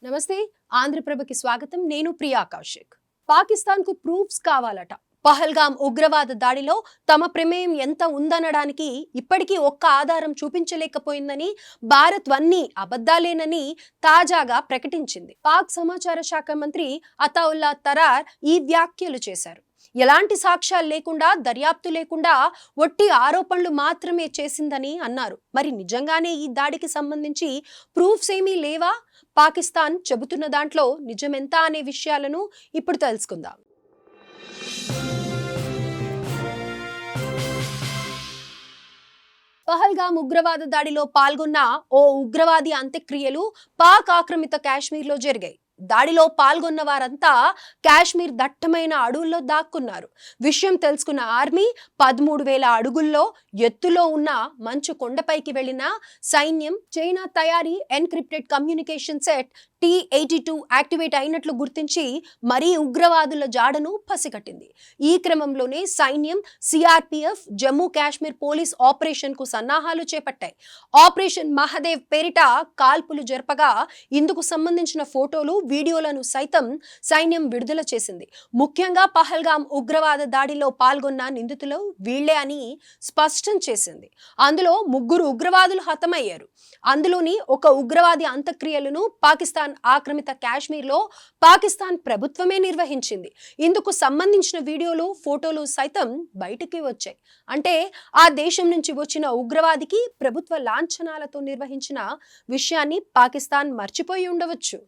నమస్తే ఆంధ్రప్రభకి స్వాగతం. నేను ప్రియా కౌశిక్. పాకిస్తాన్ కు ప్రూఫ్స్ కావాలట. పహల్గాం ఉగ్రవాద దాడిలో తమ ప్రమేయం ఎంత ఉందనడానికి ఇప్పటికీ ఒక్క ఆధారం చూపించలేకపోయిందని, భారత్ వన్నీ అబద్ధాలేనని తాజాగా ప్రకటించింది. పాక్ సమాచార శాఖ మంత్రి అతావుల్లా తరార్ ఈ వ్యాఖ్యలు చేశారు. ఎలాంటి సాక్ష్యాలు లేకుండా, దర్యాప్తు లేకుండా ఒట్టి ఆరోపణలు మాత్రమే చేసిందని అన్నారు. మరి నిజంగానే ఈ దాడికి సంబంధించి ప్రూఫ్స్ ఏమీ లేవా? పాకిస్తాన్ చెబుతున్న దాంట్లో నిజమెంత అనే విషయాలను ఇప్పుడు తెలుసుకుందాం. పహల్గాం ఉగ్రవాద దాడిలో పాల్గొన్న ఓ ఉగ్రవాది అంత్యక్రియలు పాక్ ఆక్రమిత కాశ్మీర్లో జరిగాయి. దాడిలో పాల్గొన్న వారంతా కాశ్మీర్ దట్టమైన అడవుల్లో దాక్కున్నారు. విషయం తెలుసుకున్న ఆర్మీ 13,000 అడుగుల్లో ఎత్తులో ఉన్న మంచు కొండపైకి వెళ్లిన సైన్యం చైనా తయారీ encrypted communication set T-82 activate అయినట్లు గుర్తించి మరీ ఉగ్రవాదుల జాడను పసిగట్టింది. ఈ క్రమంలోనే సైన్యం, CRPF, Jammu Kashmir police operation కు సన్నాహాలు చేపట్టాయి. ఆపరేషన్ మహదేవ్ పేరిట కాల్పులు జరపగా ఇందుకు సంబంధించిన ఫోటోలు, వీడియోలను సైతం సైన్యం విడుదల చేసింది. ముఖ్యంగా పహల్గాం ఉగ్రవాద దాడిలో పాల్గొన్న నిందితులు వీళ్లే అని స్పష్టం చేసింది. అందులో 3 ఉగ్రవాదులు హతమయ్యారు. అందులోని ఒక ఉగ్రవాది అంత్యక్రియలను పాకిస్తాన్ ఆక్రమిత కాశ్మీర్లో పాకిస్తాన్ ప్రభుత్వమే నిర్వహించింది. ఇందుకు సంబంధించిన వీడియోలు, ఫోటోలు సైతం బయటికి వచ్చాయి. అంటే ఆ దేశం నుంచి వచ్చిన ఉగ్రవాదికి ప్రభుత్వ లాంఛనాలతో నిర్వహించిన విషయాన్ని పాకిస్తాన్ మర్చిపోయి ఉండవచ్చు.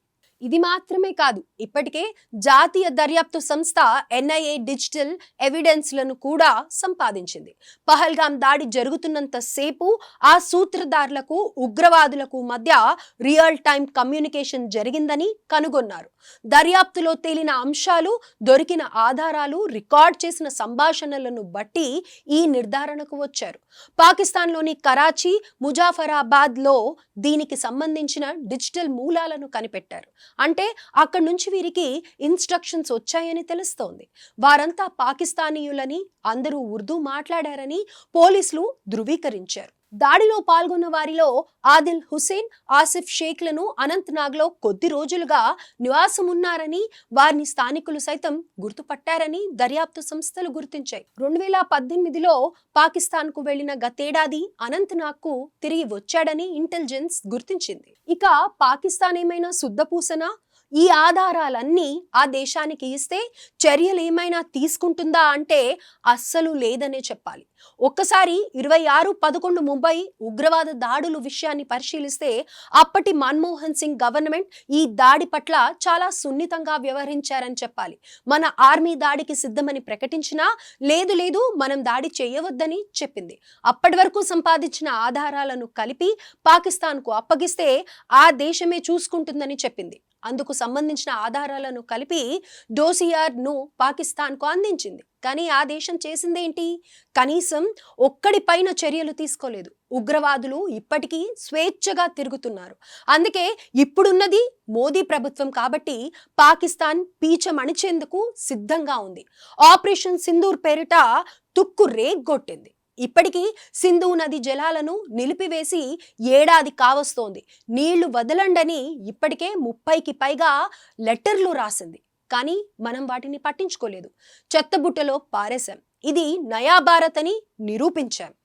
ఇది మాత్రమే కాదు, ఇప్పటికే జాతీయ దర్యాప్తు సంస్థ NIA డిజిటల్ ఎవిడెన్స్లను కూడా సంపాదించింది. పహల్గాం దాడి జరుగుతున్నంత సేపు ఆ సూత్రధారులకు, ఉగ్రవాదులకు మధ్య రియల్ టైం కమ్యూనికేషన్ జరిగిందని కనుగొన్నారు. దర్యాప్తులో తేలిన అంశాలు, దొరికిన ఆధారాలు, రికార్డ్ చేసిన సంభాషణలను బట్టి ఈ నిర్ధారణకు వచ్చారు. పాకిస్తాన్లోని కరాచీ, ముజాఫరాబాద్ లో దీనికి సంబంధించిన డిజిటల్ మూలాలను కనిపెట్టారు. అంటే అక్కడి నుంచి వీరికి ఇన్స్ట్రక్షన్స్ వచ్చాయని తెలుస్తోంది. వారంతా పాకిస్తానీయులని, అందరూ ఉర్దూ మాట్లాడారని పోలీసులు ధృవీకరించారు. దాడిలో పాల్గొన్న వారిలో ఆదిల్ హుసేన్, ఆసిఫ్ షేక్లను అనంతనాగ్లో కొద్ది రోజులుగా నివాసం ఉన్నారని, వారిని స్థానికులు సైతం గుర్తుపట్టారని దర్యాప్తు సంస్థలు గుర్తించాయి. 2018లో పాకిస్తాన్కు వెళ్లిన గతేడాది అనంతనాగ్కు తిరిగి వచ్చాడని ఇంటెలిజెన్స్ గుర్తించింది. ఇక పాకిస్తాన్ ఏమైనా శుద్ధపూసనా? ఈ ఆధారాలన్నీ ఆ దేశానికి ఇస్తే చర్యలు ఏమైనా తీసుకుంటుందా అంటే అస్సలు లేదనే చెప్పాలి. ఒక్కసారి 26/11 ముంబై ఉగ్రవాద దాడుల విషయాన్ని పరిశీలిస్తే అప్పటి మన్మోహన్ సింగ్ గవర్నమెంట్ ఈ దాడి పట్ల చాలా సున్నితంగా వ్యవహరించారని చెప్పాలి. మన ఆర్మీ దాడికి సిద్ధమని ప్రకటించినా లేదు లేదు మనం దాడి చేయవద్దని చెప్పింది. అప్పటి వరకు సంపాదించిన ఆధారాలను కలిపి పాకిస్తాన్కు అప్పగిస్తే ఆ దేశమే చూసుకుంటుందని చెప్పింది. అందుకు సంబంధించిన ఆధారాలను కలిపి డోసియర్ ను పాకిస్తాన్కు అందించింది. కానీ ఆ దేశం చేసిందేంటి? కనీసం ఒక్కడిపైన చర్యలు తీసుకోలేదు. ఉగ్రవాదులు ఇప్పటికీ స్వేచ్ఛగా తిరుగుతున్నారు. అందుకే ఇప్పుడున్నది మోదీ ప్రభుత్వం కాబట్టి పాకిస్తాన్ పీచమణిచేందుకు సిద్ధంగా ఉంది. ఆపరేషన్ సింధూర్ పేరిట తుక్కు రేగ్గొట్టింది. ఇప్పటికీ సింధు నది జలాలను నిలిపివేసి ఏడాది కావస్తోంది. నీళ్లు వదలండని ఇప్పటికే 30కి పైగా లెటర్లు రాసింది. కానీ మనం వాటిని పట్టించుకోలేదు. చెత్తబుట్టలో పారేశాం. ఇది నయా భారత్ అని నిరూపించాం.